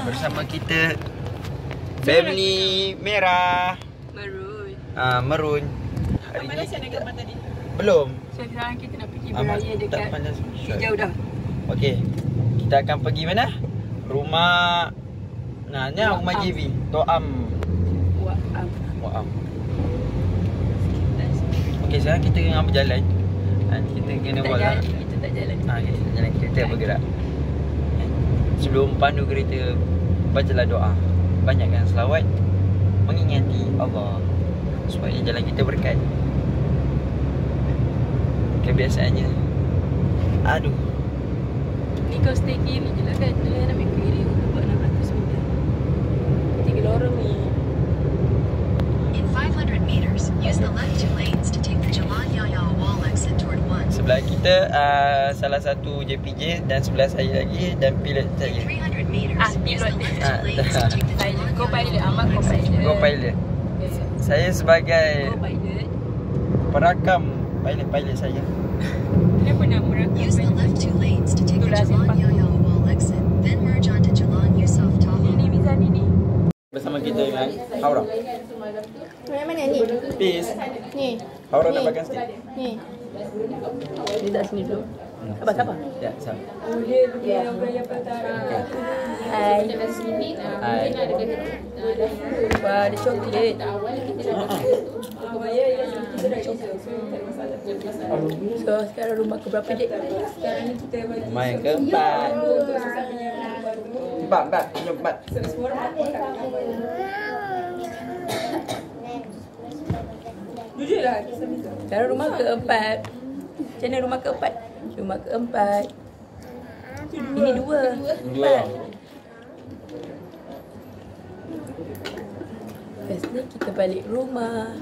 Bersama kita family merah. Merun. Merun. Hari Mana ni saya nak gambar tadi? belum. So sekarang kita nak pergi beraya dekat hijau dah. Okey. Kita akan pergi mana? Rumah ni rumah JV. Toam. Waam. Okey, sekarang kita tengah berjalan. Kita kena buat lah. Kita tak jalan. Kita tak jalan, kereta bergerak. Sebelum pandu kereta, bacalah doa. Banyakkan selawat mengingati Allah supaya jalan kita berkat. Kebiasaannya. Aduh. Ni kau stay kiri je lah kan. Dia nak ambil kiri untuk buat 600 meter. 3 lorong ni. In 500 meters, use the left 2 lanes to take the Jalan Yahya Wall exit toward 1. Sebelah kita salah satu JPJ dan sebelah saya lagi dan pilot saya. In 300 meters, use pilot. the left 2 lanes to take the Jalan Kau pilot, Yahya Ahmad Wall kau exit. pilot. Go pilot. Saya sebagai Kau pilot. perakam pilot saya. Kenapa nak merakam? Use the left 2 lanes to take the Jalan Yahya Wall exit, then merge onto Jalan Yusuf Taha. Ini Mizani ni. Bersama kita dengan Haura. Yang mana ni? Peace. Ni. Haura nak makan sikit. Ni. Dia tak sini dulu. Sabar. Ya, sama. Dia beraya petara. Hai. Hai. Wah, ada coklat. So, sekarang rumah ke berapa dek? Rumah yang keempat. Empat. Jujurlah. Sekarang rumah keempat. Macam mana rumah keempat? Rumah keempat. Ini dua. Empat. Lepas ni kita balik rumah.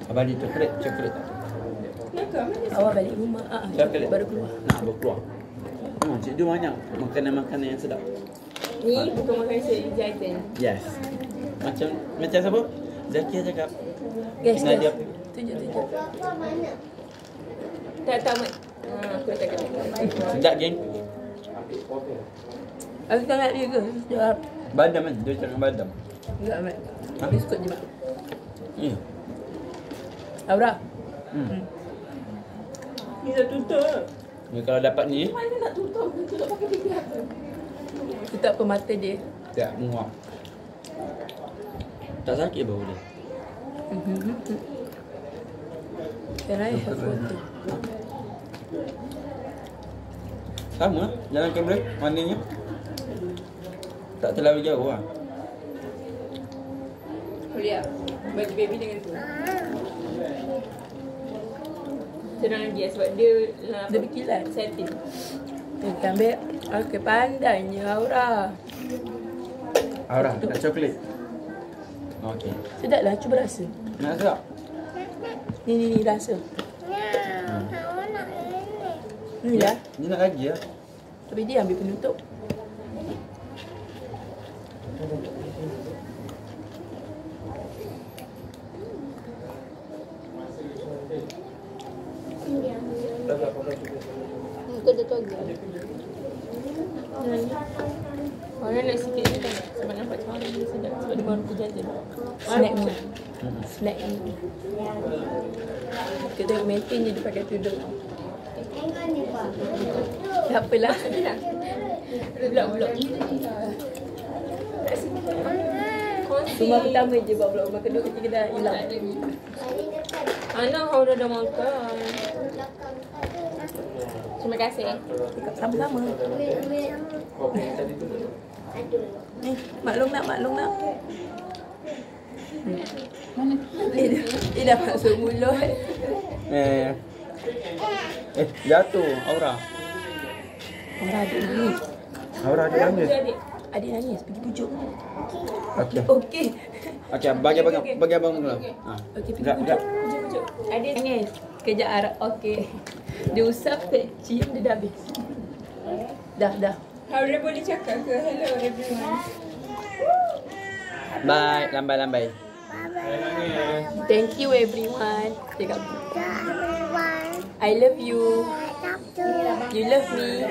Abang ni coklat tak? Awak balik rumah. Coklat Baru keluar. Nak baru keluar. Cik Ju banyak makanan-makanan yang sedap. Ni bukan makan jajan. Yes. Macam siapa? Zakia cakap. Guys, Nadia. tunjuk. Tak tamat. Aku tak kata. Sedap geng. Aku sangat dia ke? Sedap. Badam kan? Dia cakap badam. Enggak amat. Ha? Biskut je mak. Ya. Aura. Bisa tutup. Ya, kalau dapat ni, Mana nak tutup? Tutup pakai pipi apa? Tutup apa mata dia. tak menguap. Tak sakit bau dia. Sekarang saya foto. Sama lah. Jalan kamera. Mananya. Tak terlalu jauh lah. Kuliah. Bagi baby dengan tu. Senang dia sebab dia berkilat. Setting. Kita ambil. Okey, pandainya Aura. Aura, nak coklat? Okey. Sedap lah, cuba rasa. Nak sedap? Ni rasa. Ni lah. Dia nak lagi lah. Tapi dia ambil penutup. Kau dah tahu ke? Orang nak sikit ni kan sebab nampak macam orang dia sedap sebab dia baru berjalan. Snack ni. Snack ni. Kita maintain je dia pakai tudung. Tak apalah. Blok-blok. Rumah pertama je buat blok. Rumah kedua ketiga dah hilang. Anak Haura dah makan. Terima kasih. Sama-sama. Maklum nak. Mana? Dia dah masuk mulut. Jatuh Aura. Aura ada ni. Aura adik nangis. Adik nangis, pergi pujuk. Okey. Okey. Okey, bagi abang dulu. Ha. Okey, pergi Enggak, enggak. pujuk. Adik nangis. Kejap Arab. Okey. Dia usap, cium dia dah habis. Dah. Harus boleh cakap ke hello everyone. Bye, lambai. Thank you everyone. Cakap. I love you. You love me.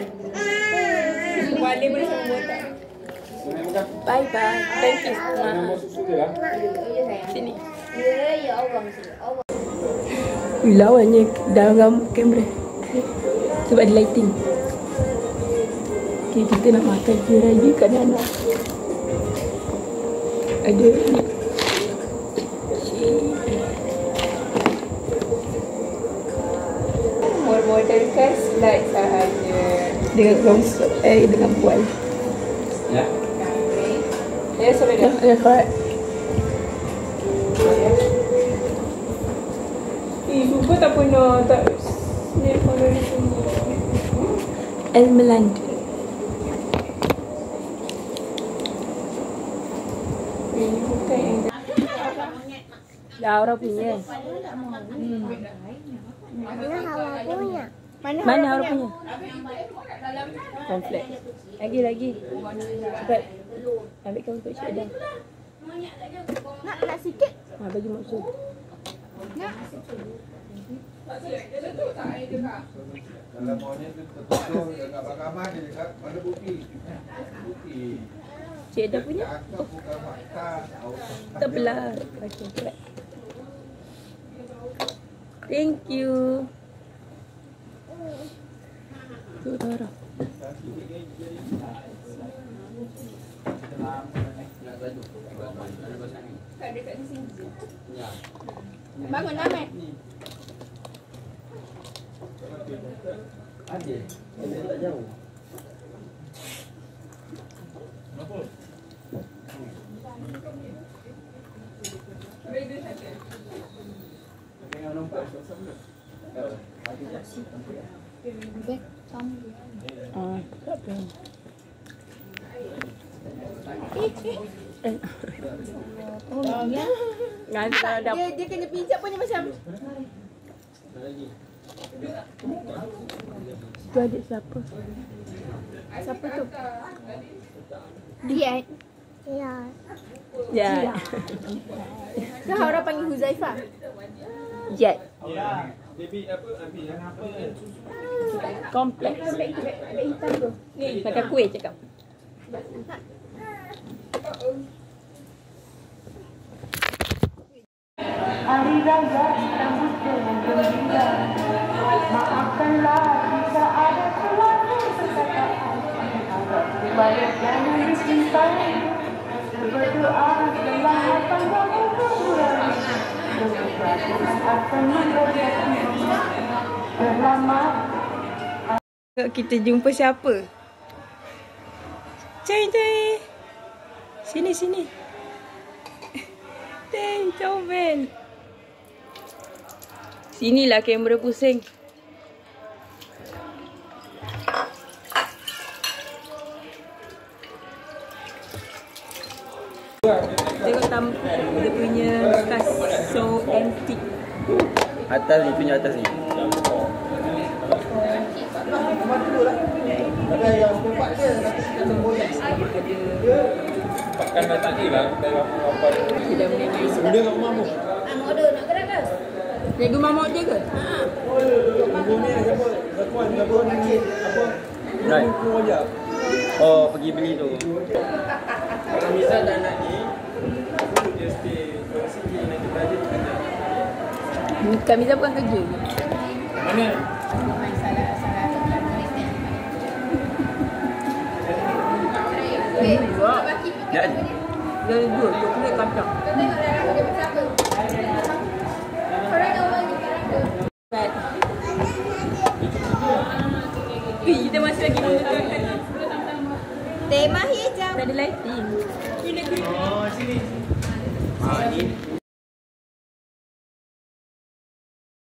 Boleh boleh sama botak. Bye bye. Thank you. Sini. Lawannya dalam kamera. Sebab ada lighting. Okay, kita nak makan je lagi kat Nana. Ada ni. Modelkan slide sahaja. Dengan rongsok, dengan puan. Ya. Ya, sampai dah. Ya, correct. Lupa tak pernah tak snap kalau di sini. El Melanda. Ini bukan yang Laura punya. Mana Laura punya? Komplek. Lagi. Cepat. Ambil kau untuk cik dah. nak sikit. Bagi maksud. Kalau maunya tu betul dekat mahkamah dia cakap mana bukti. Cik dah punya? Aku bukan fakta. Tak belah. Okey, cepat. Thank you. Tu Laura. Tak dekat sini. Bangun dah, Mat. Ada. Tak jauh. Tak apa. Ngantar dah. Dia kena pijak pun dia macam Tu adik siapa? siapa tu? Dia. Ya. Ke orang panggil Huzaifah? Jet. Baby apa? Ambil yang apa? Kompleks. Beg hitam tu. Ni makan kuih cakap. Hari raya sambut dengan gembira. Maafkanlah jika ada sesuatu perkataan supaya jangan disimpan. Berdoa dalam hati yang berkurang. Sesuatu akan memberkati. Selamat. Kita jumpa siapa? Cai. Sini. Teng, comel. Sinilah kamera pusing. Tengok dia punya bekas so antique. Atas ni, tunjuk atas ni. Pakai mata ni lah. Sudah menyanyi. Muda kat rumah mu. Model nak gerak ke? Cikgu Mama je ke? Ibu ni siapa? Zakuan ni apa? Right. Buku aja. Oh, pergi beli tu. Kalau Miza tak nak ni, dia stay sini nanti belajar kerja. Kamiza bukan kerja. Mana? Ya. Dari dua, coklat kacang. Kita masih lagi nonton. Tema hijau. Tak ada lighting. Oh, sini. Ni